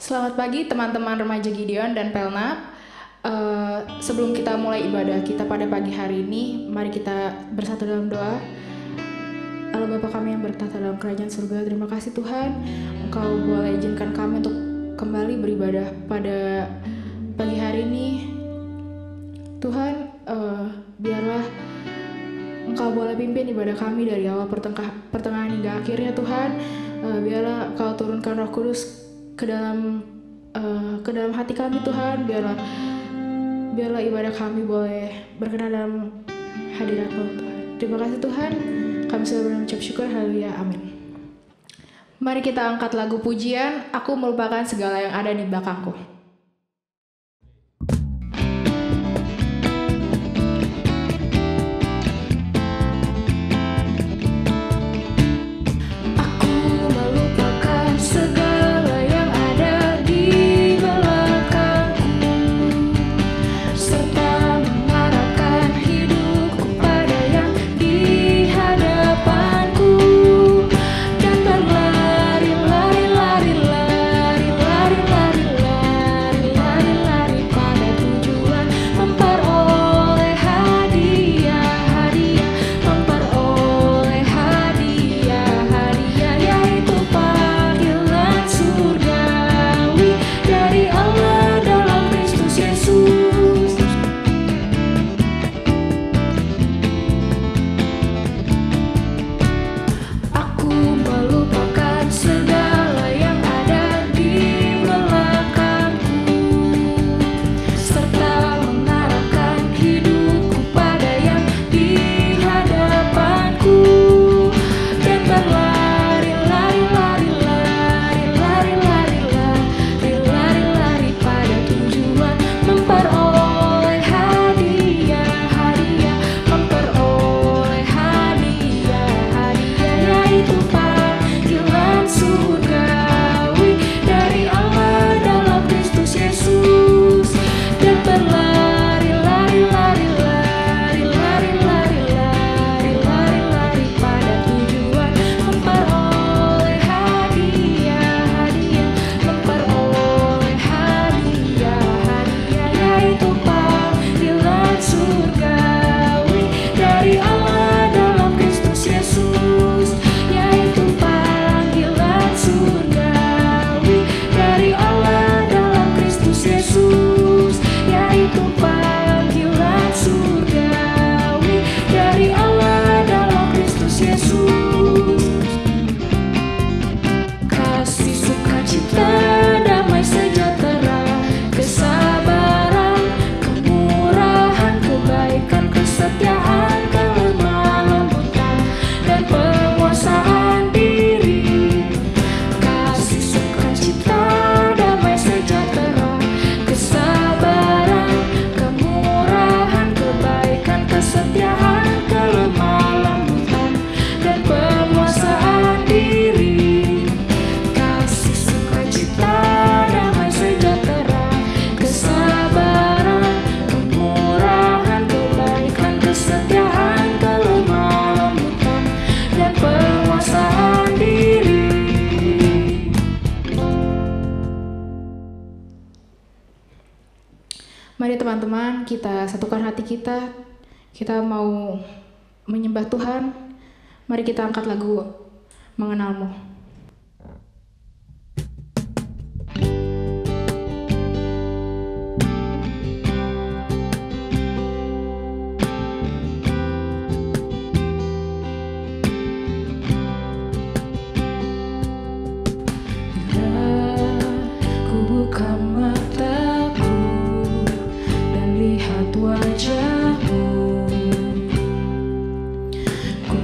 Selamat pagi teman-teman remaja Gideon dan Pelnap. Sebelum kita mulai ibadah kita pada pagi hari ini, mari kita bersatu dalam doa. Allah Bapa kami yang bertahta dalam kerajaan surga, terima kasih Tuhan, Engkau boleh izinkan kami untuk kembali beribadah pada pagi hari ini. Tuhan, biarlah Engkau boleh pimpin ibadah kami dari awal pertengahan hingga akhirnya Tuhan. Biarlah Engkau turunkan Roh Kudus ke dalam hati kami Tuhan. Biarlah ibadah kami boleh berkenan dalam hadirat-Mu Tuhan. Terima kasih Tuhan, kami sudah mengucap syukur. Haleluya, amin. Mari kita angkat lagu pujian, Aku Melupakan Segala Yang Ada di Belakangku. Mari teman-teman, kita satukan hati kita. Kita mau menyembah Tuhan. Mari kita angkat lagu Mengenal-Mu.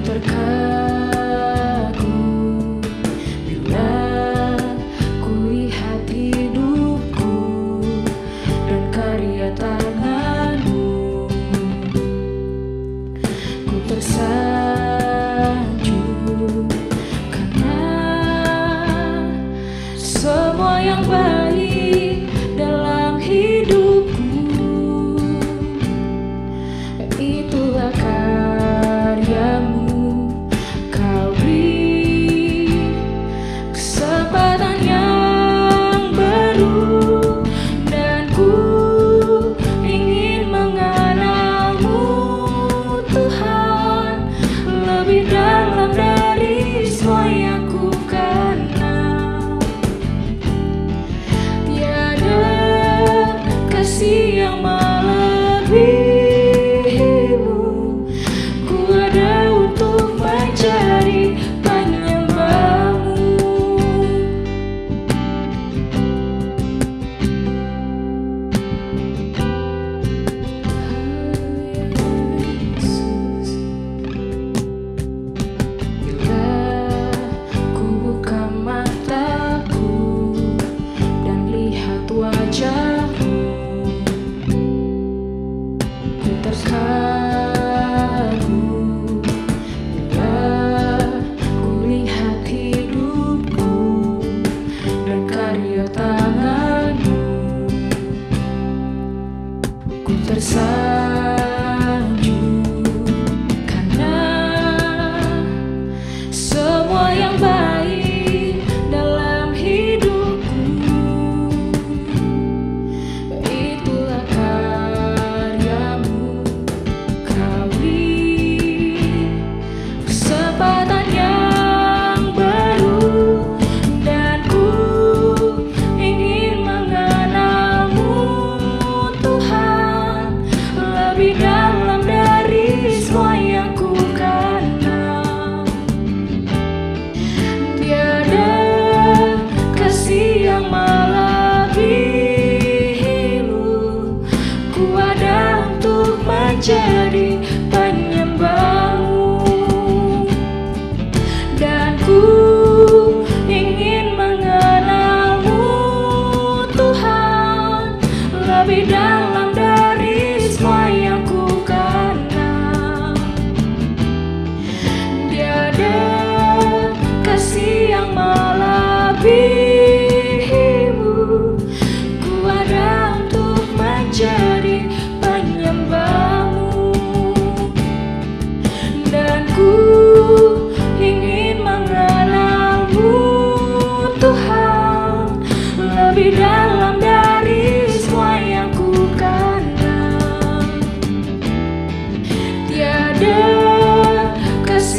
Terkagum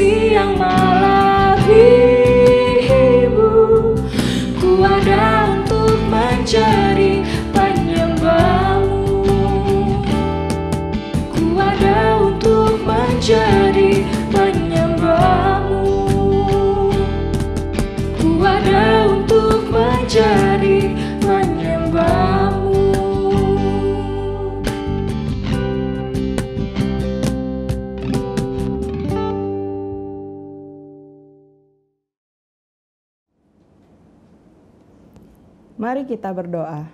kasih yang melebihimu. Ku ada untuk menjadi penyembahmu. Ku ada untuk menjadi penyembahmu. Ku ada untuk menjadi penyembahmu. Mari kita berdoa.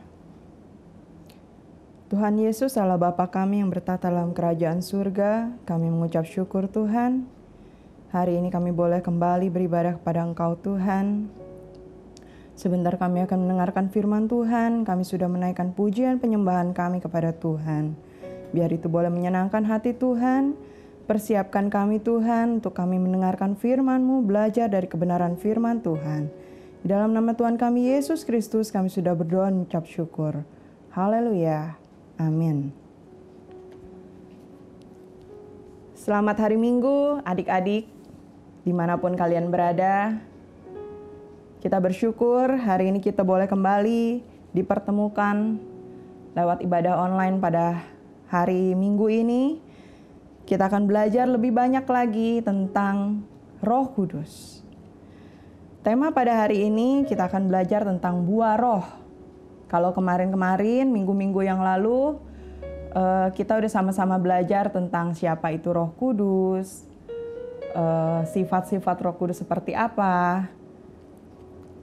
Tuhan Yesus, Allah Bapa kami yang bertata dalam kerajaan surga, kami mengucap syukur Tuhan. Hari ini kami boleh kembali beribadah kepada Engkau Tuhan. Sebentar kami akan mendengarkan firman Tuhan, kami sudah menaikkan pujian penyembahan kami kepada Tuhan. Biar itu boleh menyenangkan hati Tuhan. Persiapkan kami Tuhan untuk kami mendengarkan firman-Mu, belajar dari kebenaran firman Tuhan. Di dalam nama Tuhan kami Yesus Kristus kami sudah berdoa dan mengucap syukur. Haleluya. Amin. Selamat hari Minggu adik-adik dimanapun kalian berada. Kita bersyukur hari ini kita boleh kembali dipertemukan lewat ibadah online pada hari Minggu ini. Kita akan belajar lebih banyak lagi tentang Roh Kudus. Tema pada hari ini kita akan belajar tentang buah roh. Kalau kemarin-kemarin, minggu-minggu yang lalu, kita udah sama-sama belajar tentang siapa itu Roh Kudus, sifat-sifat Roh Kudus seperti apa,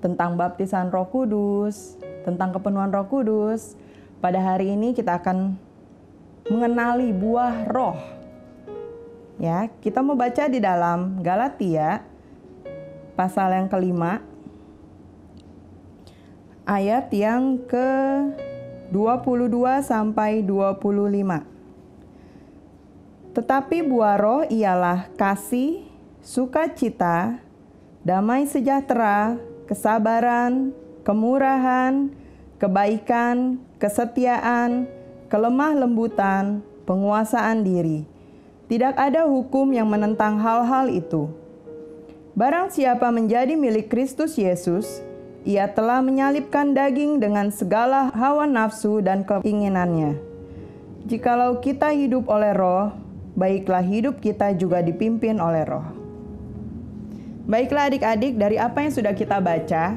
tentang baptisan Roh Kudus, tentang kepenuhan Roh Kudus. Pada hari ini kita akan mengenali buah roh. Ya, kita mau baca di dalam Galatia pasal yang kelima, ayat yang ke-22 sampai 25. Tetapi buah roh ialah kasih, sukacita, damai sejahtera, kesabaran, kemurahan, kebaikan, kesetiaan, kelemah lembutan, penguasaan diri. Tidak ada hukum yang menentang hal-hal itu. Barang siapa menjadi milik Kristus Yesus, ia telah menyalibkan daging dengan segala hawa nafsu dan keinginannya. Jikalau kita hidup oleh roh, baiklah hidup kita juga dipimpin oleh roh. Baiklah adik-adik, dari apa yang sudah kita baca,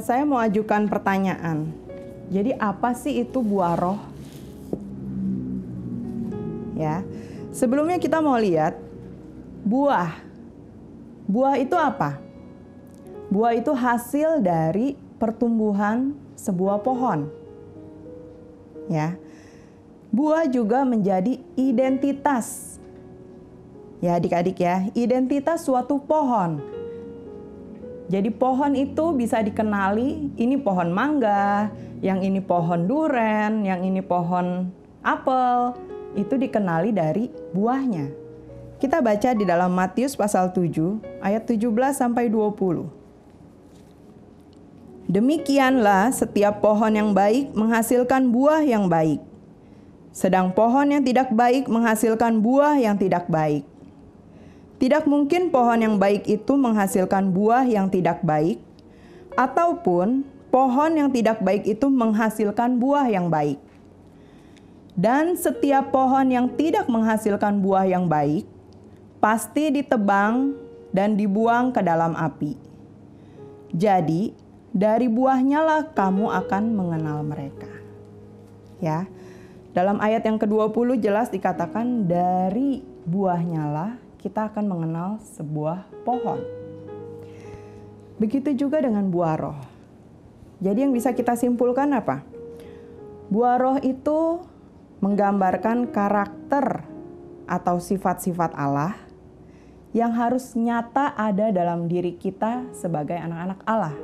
saya mau ajukan pertanyaan. Jadi apa sih itu buah roh? Ya, sebelumnya kita mau lihat buah. Buah itu apa? Buah itu hasil dari pertumbuhan sebuah pohon. Ya. Buah juga menjadi identitas. Ya, adik-adik ya, identitas suatu pohon. Jadi pohon itu bisa dikenali, ini pohon mangga, yang ini pohon duren, yang ini pohon apel, itu dikenali dari buahnya. Kita baca di dalam Matius pasal 7 ayat 17 sampai 20. Demikianlah setiap pohon yang baik menghasilkan buah yang baik. Sedang pohon yang tidak baik menghasilkan buah yang tidak baik. Tidak mungkin pohon yang baik itu menghasilkan buah yang tidak baik, ataupun pohon yang tidak baik itu menghasilkan buah yang baik. Dan setiap pohon yang tidak menghasilkan buah yang baik, pasti ditebang dan dibuang ke dalam api. Jadi, dari buahnya lah kamu akan mengenal mereka. Ya, dalam ayat yang ke-20 jelas dikatakan dari buahnya lah kita akan mengenal sebuah pohon. Begitu juga dengan buah roh. Jadi yang bisa kita simpulkan apa? Buah roh itu menggambarkan karakter atau sifat-sifat Allah yang harus nyata ada dalam diri kita sebagai anak-anak Allah.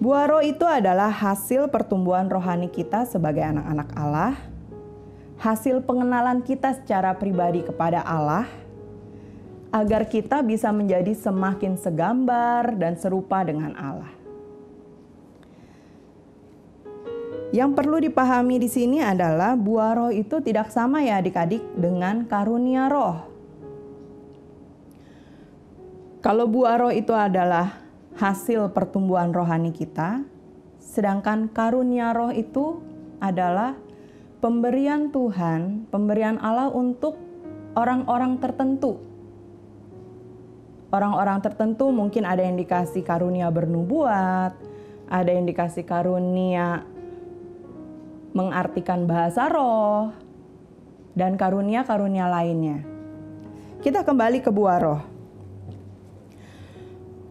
Buah roh itu adalah hasil pertumbuhan rohani kita sebagai anak-anak Allah, hasil pengenalan kita secara pribadi kepada Allah, agar kita bisa menjadi semakin segambar dan serupa dengan Allah. Yang perlu dipahami di sini adalah buah roh itu tidak sama ya adik-adik dengan karunia roh. Kalau buah roh itu adalah hasil pertumbuhan rohani kita, sedangkan karunia roh itu adalah pemberian Tuhan, pemberian Allah untuk orang-orang tertentu. Orang-orang tertentu mungkin ada yang dikasih karunia bernubuat, ada yang dikasih karunia mengartikan bahasa roh, dan karunia-karunia lainnya. Kita kembali ke buah roh.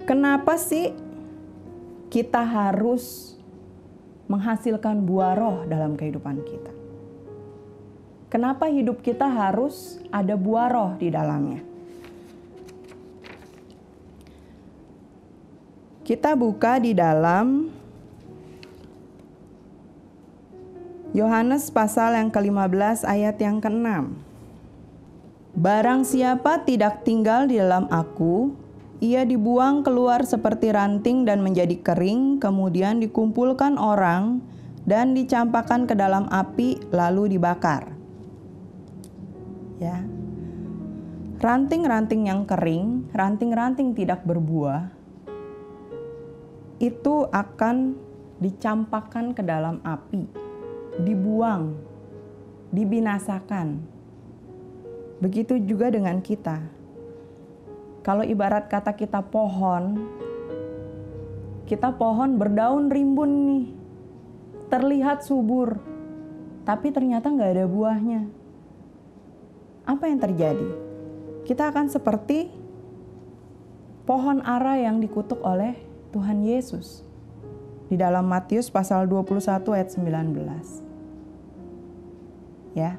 Kenapa sih kita harus menghasilkan buah roh dalam kehidupan kita? Kenapa hidup kita harus ada buah roh di dalamnya? Kita buka di dalam Yohanes pasal yang ke-15 ayat yang ke-6. Barang siapa tidak tinggal di dalam aku, ia dibuang keluar seperti ranting dan menjadi kering, kemudian dikumpulkan orang dan dicampakkan ke dalam api lalu dibakar. Ya. Ranting-ranting yang kering, ranting-ranting tidak berbuah, itu akan dicampakkan ke dalam api, dibuang, dibinasakan. Begitu juga dengan kita. Kalau ibarat kata kita pohon berdaun rimbun nih, terlihat subur, tapi ternyata nggak ada buahnya. Apa yang terjadi? Kita akan seperti pohon ara yang dikutuk oleh Tuhan Yesus di dalam Matius pasal 21 ayat 19. Ya.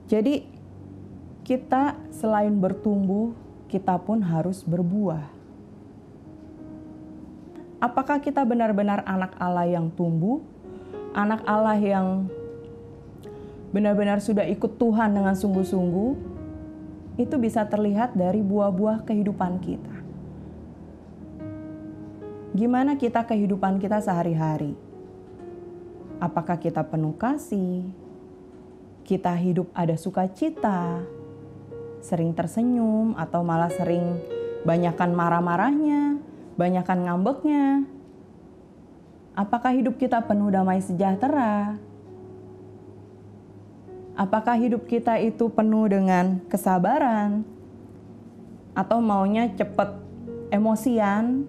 Jadi kita selain bertumbuh, kita pun harus berbuah. Apakah kita benar-benar anak Allah yang tumbuh? Anak Allah yang benar-benar sudah ikut Tuhan dengan sungguh-sungguh? Itu bisa terlihat dari buah-buah kehidupan kita. Gimana kita kehidupan kita sehari-hari? Apakah kita penuh kasih? Kita hidup ada sukacita, sering tersenyum, atau malah sering banyakan marah-marahnya, banyakan ngambeknya? Apakah hidup kita penuh damai sejahtera? Apakah hidup kita itu penuh dengan kesabaran? Atau maunya cepat emosian?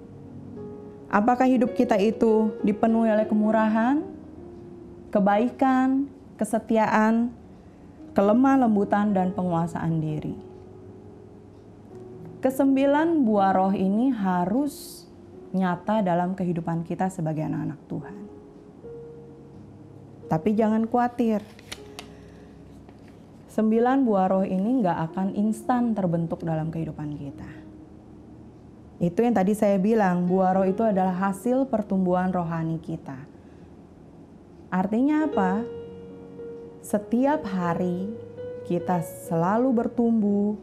Apakah hidup kita itu dipenuhi oleh kemurahan, kebaikan, kesetiaan, kelemah lembutan, dan penguasaan diri? Kesembilan buah roh ini harus nyata dalam kehidupan kita sebagai anak-anak Tuhan. Tapi jangan khawatir. 9 buah roh ini gak akan instan terbentuk dalam kehidupan kita. Itu yang tadi saya bilang, buah roh itu adalah hasil pertumbuhan rohani kita. Artinya apa? Setiap hari kita selalu bertumbuh,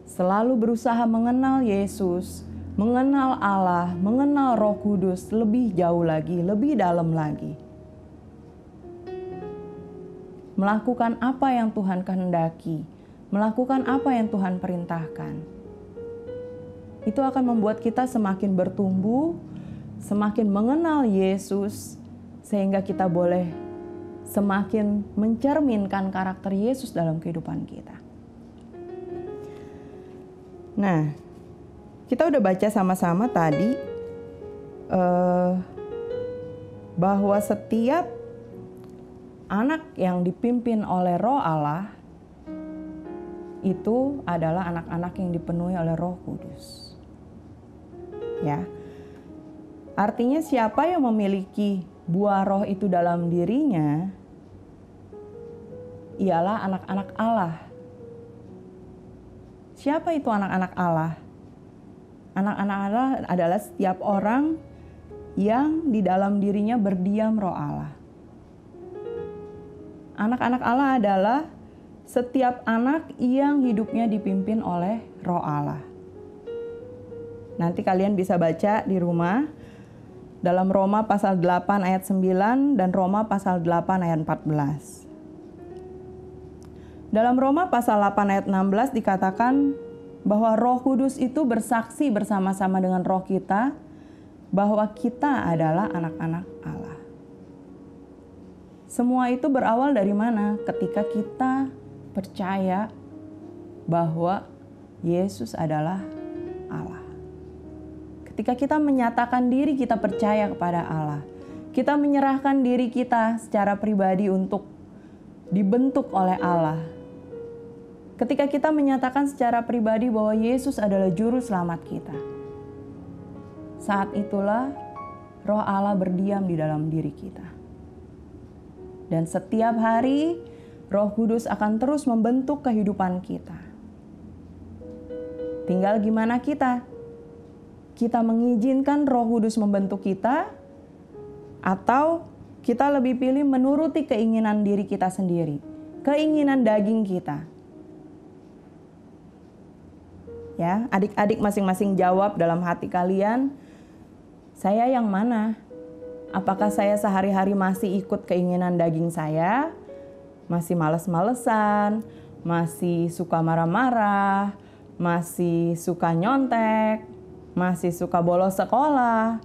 selalu berusaha mengenal Yesus, mengenal Allah, mengenal Roh Kudus lebih jauh lagi, lebih dalam lagi. Melakukan apa yang Tuhan kehendaki, melakukan apa yang Tuhan perintahkan. Itu akan membuat kita semakin bertumbuh, semakin mengenal Yesus, sehingga kita boleh semakin mencerminkan karakter Yesus dalam kehidupan kita. Nah, kita udah baca sama-sama tadi bahwa setiap anak yang dipimpin oleh Roh Allah itu adalah anak-anak yang dipenuhi oleh Roh Kudus. Ya. Artinya siapa yang memiliki buah roh itu dalam dirinya ialah anak-anak Allah. Siapa itu anak-anak Allah? Anak-anak Allah adalah setiap orang yang di dalam dirinya berdiam Roh Allah. Anak-anak Allah adalah setiap anak yang hidupnya dipimpin oleh Roh Allah. Nanti kalian bisa baca di rumah dalam Roma pasal 8 ayat 9 dan Roma pasal 8 ayat 14. Dalam Roma pasal 8 ayat 16 dikatakan bahwa Roh Kudus itu bersaksi bersama-sama dengan roh kita bahwa kita adalah anak-anak Allah. Semua itu berawal dari mana? Ketika kita percaya bahwa Yesus adalah Allah. Ketika kita menyatakan diri kita percaya kepada Allah, kita menyerahkan diri kita secara pribadi untuk dibentuk oleh Allah. Ketika kita menyatakan secara pribadi bahwa Yesus adalah juru selamat kita, saat itulah Roh Allah berdiam di dalam diri kita. Dan setiap hari Roh Kudus akan terus membentuk kehidupan kita. Tinggal gimana kita? Kita mengizinkan Roh Kudus membentuk kita, atau kita lebih pilih menuruti keinginan diri kita sendiri, keinginan daging kita. Ya, adik-adik masing-masing jawab dalam hati kalian, saya yang mana? Apakah saya sehari-hari masih ikut keinginan daging saya? Masih males-malesan, masih suka marah-marah, masih suka nyontek, masih suka bolos sekolah?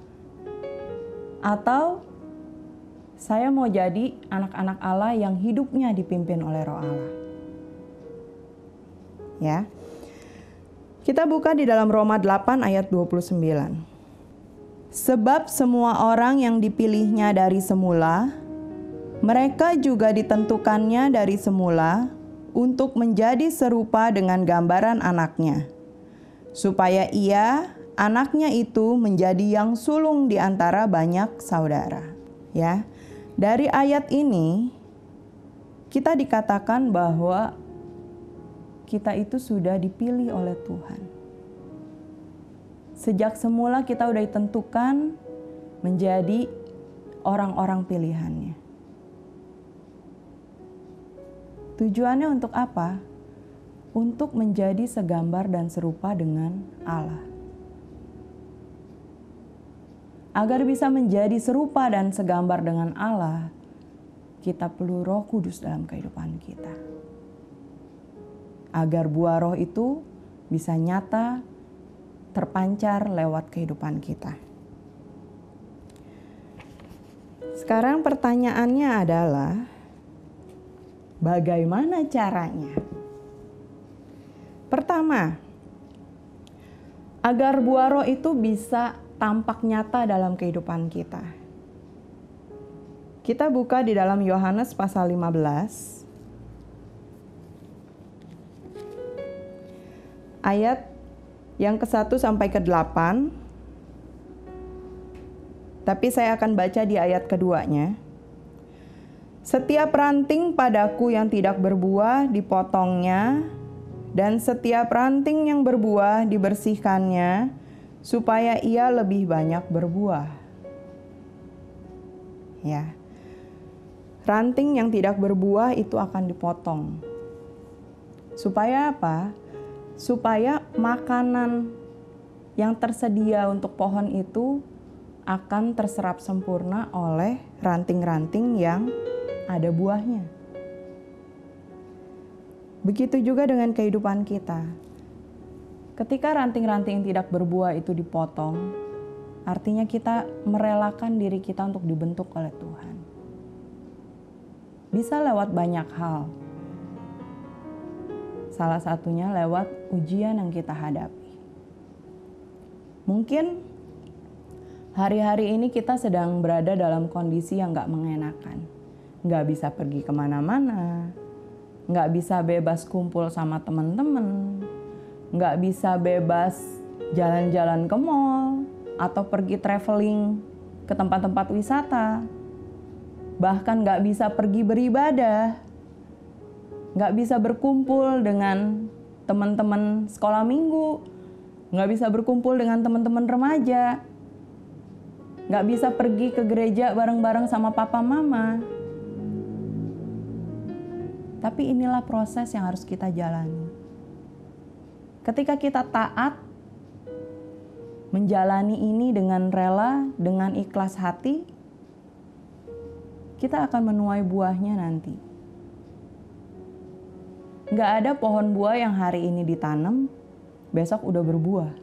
Atau saya mau jadi anak-anak Allah yang hidupnya dipimpin oleh Roh Allah? Ya. Kita buka di dalam Roma 8 ayat 29. Sebab semua orang yang dipilihnya dari semula, mereka juga ditentukannya dari semula untuk menjadi serupa dengan gambaran anaknya, supaya ia, anaknya itu menjadi yang sulung di antara banyak saudara. Ya, dari ayat ini kita dikatakan bahwa kita itu sudah dipilih oleh Tuhan. Sejak semula kita sudah ditentukan menjadi orang-orang pilihannya. Tujuannya untuk apa? Untuk menjadi segambar dan serupa dengan Allah. Agar bisa menjadi serupa dan segambar dengan Allah, kita perlu Roh Kudus dalam kehidupan kita. Agar buah roh itu bisa nyata, terpancar lewat kehidupan kita. Sekarang pertanyaannya adalah, bagaimana caranya? Pertama, agar buah roh itu bisa tampak nyata dalam kehidupan kita. Kita buka di dalam Yohanes pasal 15. Ayat yang ke-1 sampai ke-8. Tapi saya akan baca di ayat keduanya. Setiap ranting padaku yang tidak berbuah dipotongnya, dan setiap ranting yang berbuah dibersihkannya, supaya ia lebih banyak berbuah. Ya. Ranting yang tidak berbuah itu akan dipotong. Supaya apa? Supaya makanan yang tersedia untuk pohon itu akan terserap sempurna oleh ranting-ranting yang ada buahnya. Begitu juga dengan kehidupan kita. Ketika ranting-ranting yang tidak berbuah itu dipotong, artinya kita merelakan diri kita untuk dibentuk oleh Tuhan. Bisa lewat banyak hal. Salah satunya lewat ujian yang kita hadapi. Mungkin hari-hari ini kita sedang berada dalam kondisi yang gak mengenakan. Gak bisa pergi kemana-mana. Gak bisa bebas kumpul sama teman-teman. Gak bisa bebas jalan-jalan ke mall. Atau pergi traveling ke tempat-tempat wisata. Bahkan gak bisa pergi beribadah. Gak bisa berkumpul dengan teman-teman sekolah minggu. Gak bisa berkumpul dengan teman-teman remaja. Gak bisa pergi ke gereja bareng-bareng sama papa mama. Tapi inilah proses yang harus kita jalani. Ketika kita taat, menjalani ini dengan rela, dengan ikhlas hati, kita akan menuai buahnya nanti. Nggak ada pohon buah yang hari ini ditanam, besok udah berbuah.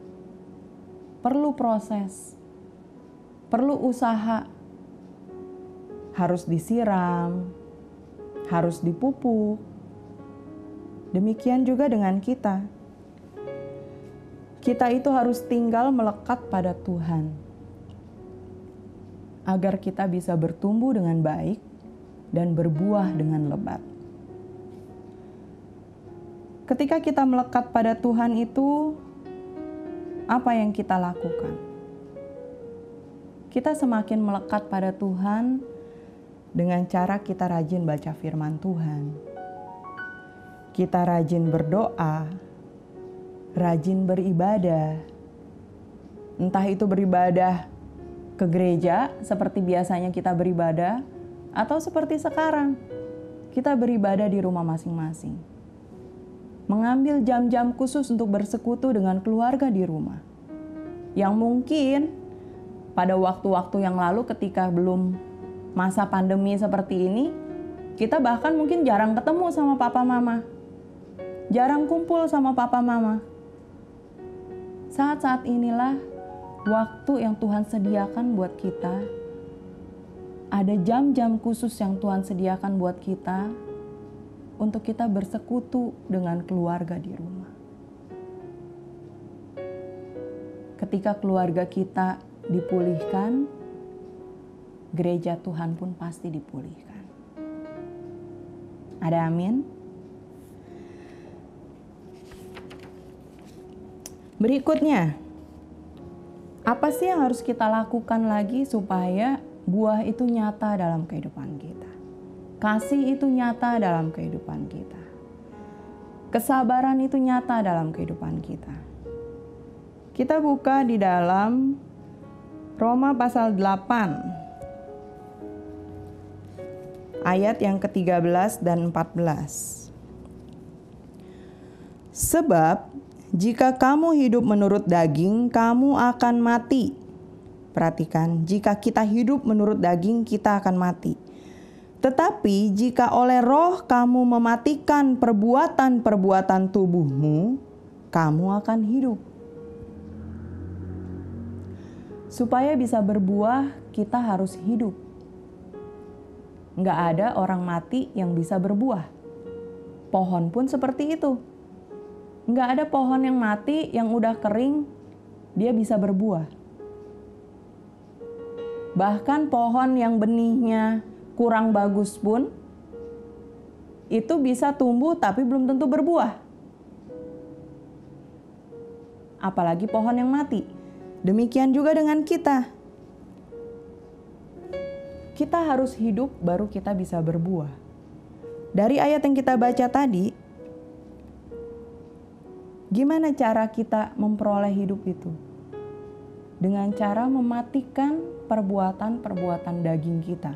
Perlu proses, perlu usaha, harus disiram, harus dipupuk. Demikian juga dengan kita. Kita itu harus tinggal melekat pada Tuhan, agar kita bisa bertumbuh dengan baik dan berbuah dengan lebat. Ketika kita melekat pada Tuhan itu, apa yang kita lakukan? Kita semakin melekat pada Tuhan dengan cara kita rajin baca firman Tuhan. Kita rajin berdoa, rajin beribadah. Entah itu beribadah ke gereja seperti biasanya kita beribadah, atau seperti sekarang, kita beribadah di rumah masing-masing. Mengambil jam-jam khusus untuk bersekutu dengan keluarga di rumah. Yang mungkin pada waktu-waktu yang lalu ketika belum masa pandemi seperti ini, kita bahkan mungkin jarang ketemu sama papa mama. Jarang kumpul sama papa mama. Saat-saat inilah waktu yang Tuhan sediakan buat kita. Ada jam-jam khusus yang Tuhan sediakan buat kita untuk kita bersekutu dengan keluarga di rumah. Ketika keluarga kita dipulihkan, gereja Tuhan pun pasti dipulihkan. Ada amin? Berikutnya, apa sih yang harus kita lakukan lagi supaya buah itu nyata dalam kehidupan kita? Kasih itu nyata dalam kehidupan kita. Kesabaran itu nyata dalam kehidupan kita. Kita buka di dalam Roma pasal 8 ayat yang ke-13 dan 14. Sebab jika kamu hidup menurut daging, kamu akan mati. Perhatikan, jika kita hidup menurut daging, kita akan mati. Tetapi jika oleh Roh kamu mematikan perbuatan-perbuatan tubuhmu, kamu akan hidup. Supaya bisa berbuah, kita harus hidup. Nggak ada orang mati yang bisa berbuah. Pohon pun seperti itu. Nggak ada pohon yang mati, yang udah kering, dia bisa berbuah. Bahkan pohon yang benihnya kurang bagus pun, itu bisa tumbuh tapi belum tentu berbuah. Apalagi pohon yang mati. Demikian juga dengan kita. Kita harus hidup baru kita bisa berbuah. Dari ayat yang kita baca tadi, gimana cara kita memperoleh hidup itu? Dengan cara mematikan perbuatan-perbuatan daging kita.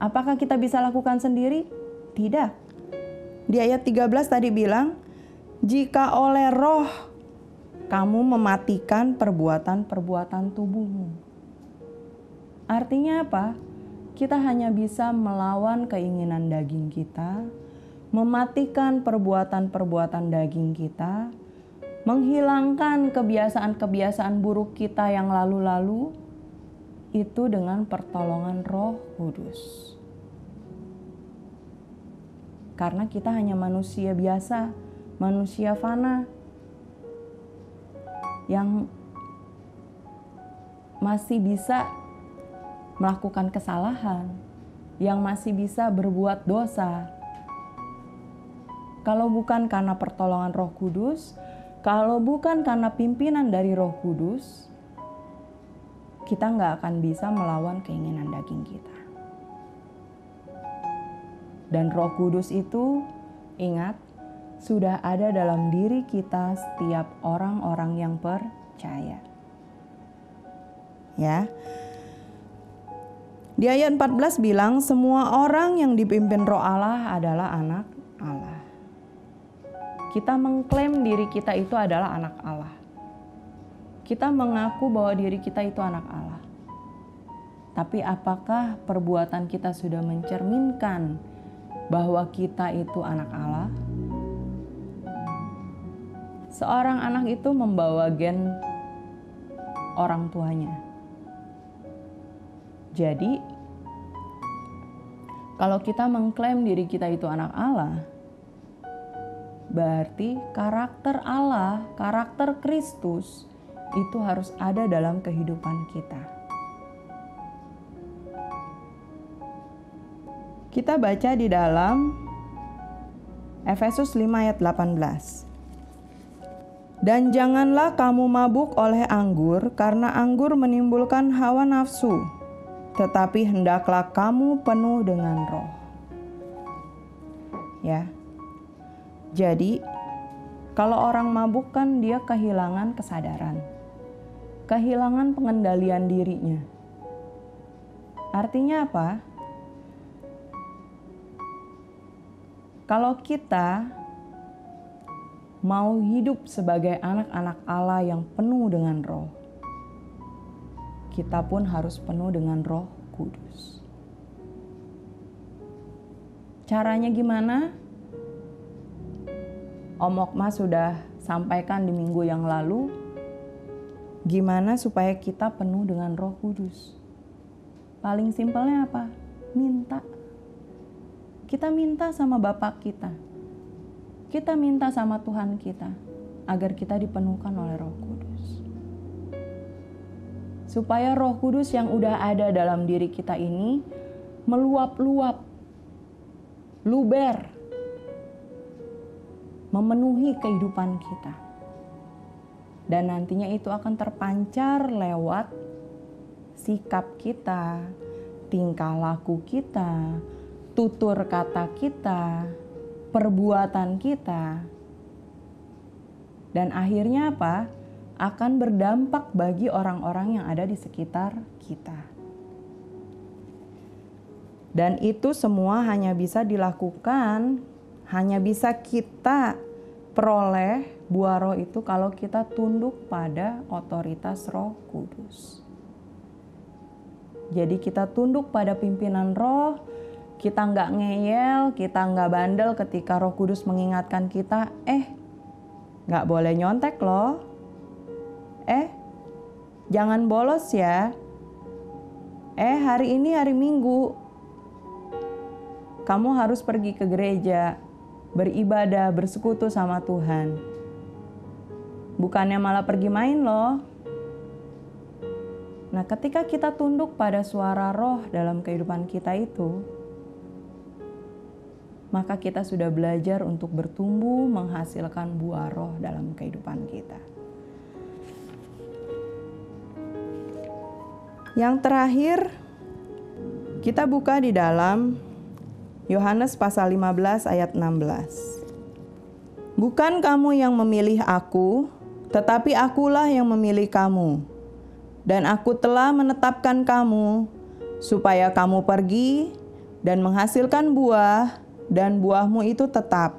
Apakah kita bisa lakukan sendiri? Tidak. Di ayat 13 tadi bilang, jika oleh Roh kamu mematikan perbuatan-perbuatan tubuhmu. Artinya apa? Kita hanya bisa melawan keinginan daging kita, mematikan perbuatan-perbuatan daging kita, menghilangkan kebiasaan-kebiasaan buruk kita yang lalu-lalu, itu dengan pertolongan Roh Kudus. Karena kita hanya manusia biasa, manusia fana, yang masih bisa melakukan kesalahan, yang masih bisa berbuat dosa. Kalau bukan karena pertolongan Roh Kudus, kalau bukan karena pimpinan dari Roh Kudus, kita nggak akan bisa melawan keinginan daging kita. Dan Roh Kudus itu, ingat, sudah ada dalam diri kita setiap orang-orang yang percaya. Ya. Di ayat 14 bilang, semua orang yang dipimpin Roh Allah adalah anak Allah. Kita mengklaim diri kita itu adalah anak Allah. kita mengaku bahwa diri kita itu anak Allah. Tapi apakah perbuatan kita sudah mencerminkan bahwa kita itu anak Allah? Seorang anak itu membawa gen orang tuanya. Jadi, kalau kita mengklaim diri kita itu anak Allah, berarti karakter Allah, karakter Kristus itu harus ada dalam kehidupan kita. Kita baca di dalam Efesus 5 ayat 18. Dan janganlah kamu mabuk oleh anggur, karena anggur menimbulkan hawa nafsu, tetapi hendaklah kamu penuh dengan Roh. Ya. Jadi, kalau orang mabuk kan dia kehilangan kesadaran, kehilangan pengendalian dirinya. Artinya apa? Kalau kita mau hidup sebagai anak-anak Allah yang penuh dengan Roh, kita pun harus penuh dengan Roh Kudus. Caranya gimana? Om Okma sudah sampaikan di minggu yang lalu, gimana supaya kita penuh dengan Roh Kudus. Paling simpelnya apa? Minta. Kita minta sama Bapa kita. Kita minta sama Tuhan kita agar kita dipenuhkan oleh Roh Kudus. Supaya Roh Kudus yang udah ada dalam diri kita ini meluap-luap, luber, memenuhi kehidupan kita. Dan nantinya itu akan terpancar lewat sikap kita, tingkah laku kita, tutur kata kita, perbuatan kita. Dan akhirnya apa? Akan berdampak bagi orang-orang yang ada di sekitar kita. Dan itu semua hanya bisa dilakukan, hanya bisa kita peroleh buah roh itu kalau kita tunduk pada otoritas Roh Kudus. Jadi kita tunduk pada pimpinan roh, kita nggak ngeyel, kita nggak bandel ketika Roh Kudus mengingatkan kita, nggak boleh nyontek loh, jangan bolos ya, hari ini hari Minggu, kamu harus pergi ke gereja, beribadah, bersekutu sama Tuhan. Bukannya malah pergi main loh. Nah, ketika kita tunduk pada suara roh dalam kehidupan kita itu, maka kita sudah belajar untuk bertumbuh menghasilkan buah roh dalam kehidupan kita. Yang terakhir, kita buka di dalam Yohanes pasal 15 ayat 16. Bukan kamu yang memilih aku, tetapi akulah yang memilih kamu. Dan aku telah menetapkan kamu, supaya kamu pergi dan menghasilkan buah, dan buahmu itu tetap.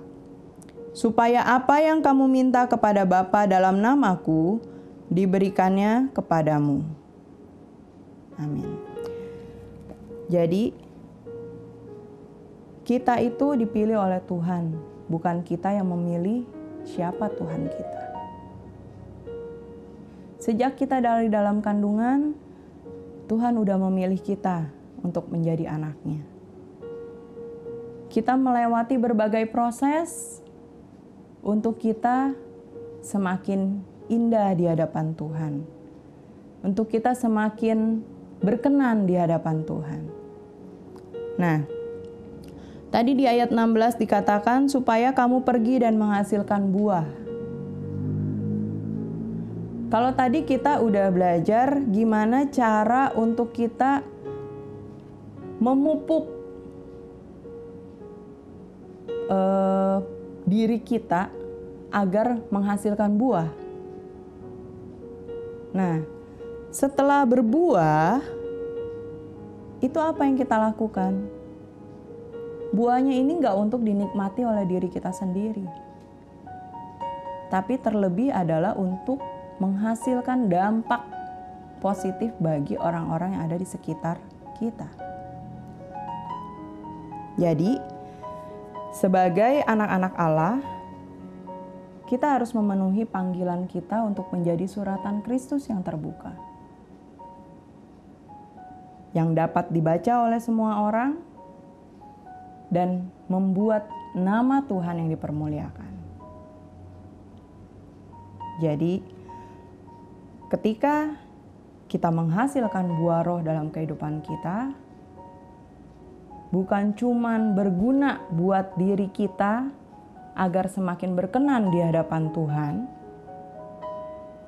Supaya apa yang kamu minta kepada Bapa dalam namaku, diberikannya kepadamu. Amin. Jadi, kita itu dipilih oleh Tuhan, bukan kita yang memilih siapa Tuhan kita. Sejak kita dari dalam kandungan, Tuhan udah memilih kita untuk menjadi anaknya. Kita melewati berbagai proses untuk kita semakin indah di hadapan Tuhan. Untuk kita semakin berkenan di hadapan Tuhan. Nah, tadi di ayat 16 dikatakan supaya kamu pergi dan menghasilkan buah. Kalau tadi kita udah belajar gimana cara untuk kita memupuk diri kita agar menghasilkan buah. Nah, setelah berbuah, itu apa yang kita lakukan? Buahnya ini nggak untuk dinikmati oleh diri kita sendiri, tapi terlebih adalah untuk menghasilkan dampak positif bagi orang-orang yang ada di sekitar kita. Jadi, sebagai anak-anak Allah, kita harus memenuhi panggilan kita untuk menjadi suratan Kristus yang terbuka, yang dapat dibaca oleh semua orang dan membuat nama Tuhan yang dipermuliakan. Jadi, ketika kita menghasilkan buah roh dalam kehidupan kita, bukan cuman berguna buat diri kita agar semakin berkenan di hadapan Tuhan,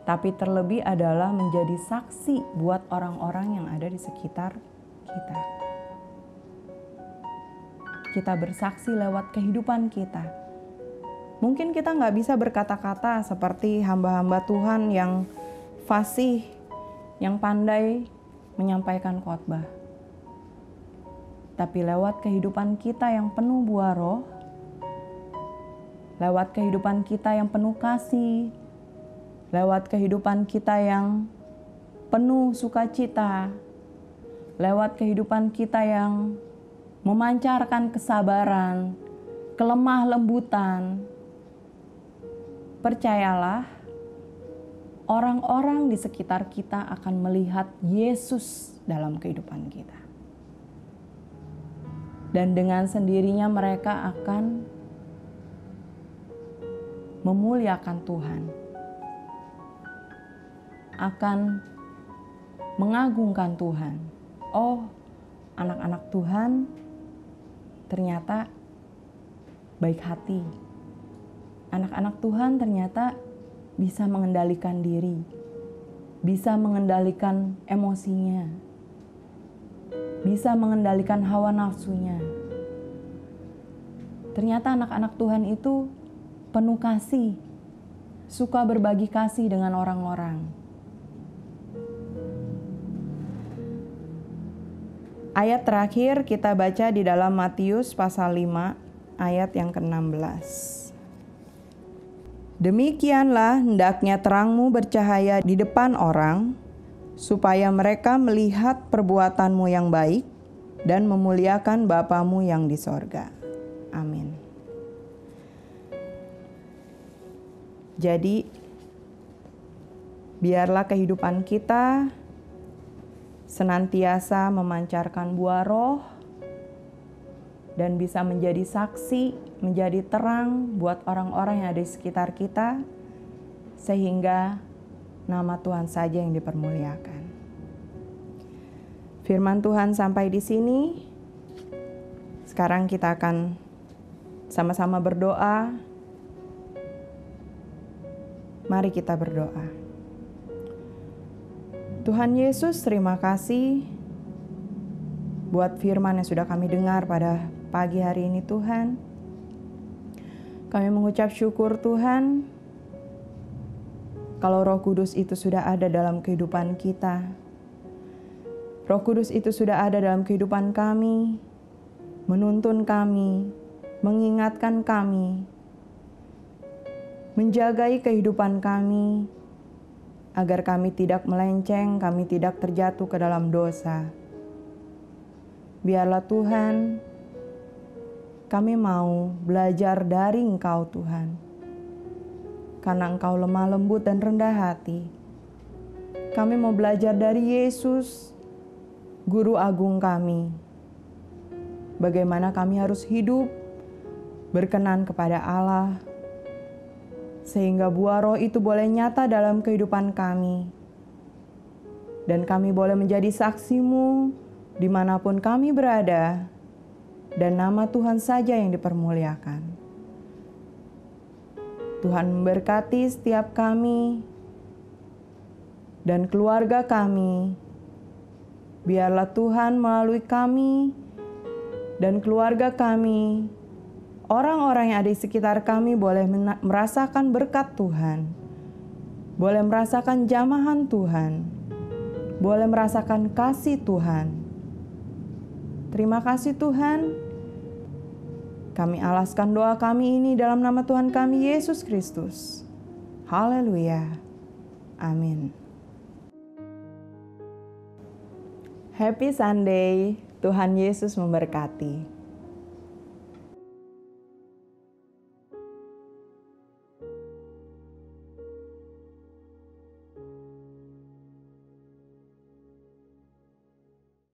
tapi terlebih adalah menjadi saksi buat orang-orang yang ada di sekitar kita. Kita bersaksi lewat kehidupan kita. Mungkin kita nggak bisa berkata-kata seperti hamba-hamba Tuhan yang fasih, yang pandai menyampaikan khotbah. Tapi lewat kehidupan kita yang penuh buah roh, lewat kehidupan kita yang penuh kasih, lewat kehidupan kita yang penuh sukacita, lewat kehidupan kita yang memancarkan kesabaran, kelemah lembutan, percayalah, orang-orang di sekitar kita akan melihat Yesus dalam kehidupan kita. Dan dengan sendirinya mereka akan memuliakan Tuhan, akan mengagungkan Tuhan. Oh, anak-anak Tuhan ternyata baik hati. Anak-anak Tuhan ternyata bisa mengendalikan diri, bisa mengendalikan emosinya, bisa mengendalikan hawa nafsunya. Ternyata anak-anak Tuhan itu penuh kasih, suka berbagi kasih dengan orang-orang. Ayat terakhir kita baca di dalam Matius pasal 5 ayat yang ke-16. Demikianlah hendaknya terangmu bercahaya di depan orang, supaya mereka melihat perbuatanmu yang baik dan memuliakan Bapamu yang di sorga. Amin. Jadi, biarlah kehidupan kita senantiasa memancarkan buah roh dan bisa menjadi saksi, menjadi terang buat orang-orang yang ada di sekitar kita, sehingga nama Tuhan saja yang dipermuliakan. Firman Tuhan sampai di sini. Sekarang kita akan sama-sama berdoa. Mari kita berdoa. Tuhan Yesus, terima kasih buat firman yang sudah kami dengar pada pagi hari ini Tuhan. Kami mengucap syukur Tuhan, kalau Roh Kudus itu sudah ada dalam kehidupan kita. Roh Kudus itu sudah ada dalam kehidupan kami, menuntun kami, mengingatkan kami, menjagai kehidupan kami, agar kami tidak melenceng, kami tidak terjatuh ke dalam dosa. Biarlah Tuhan, kami mau belajar dari Engkau Tuhan, karena Engkau lemah lembut dan rendah hati. Kami mau belajar dari Yesus, Guru Agung kami, bagaimana kami harus hidup berkenan kepada Allah, sehingga buah roh itu boleh nyata dalam kehidupan kami, dan kami boleh menjadi saksi-Mu dimanapun kami berada, dan nama Tuhan saja yang dipermuliakan. Tuhan memberkati setiap kami dan keluarga kami. Biarlah Tuhan melalui kami dan keluarga kami, orang-orang yang ada di sekitar kami boleh merasakan berkat Tuhan, boleh merasakan jamahan Tuhan, boleh merasakan kasih Tuhan. Terima kasih Tuhan. Kami alaskan doa kami ini dalam nama Tuhan kami Yesus Kristus. Haleluya. Amin. Happy Sunday, Tuhan Yesus memberkati.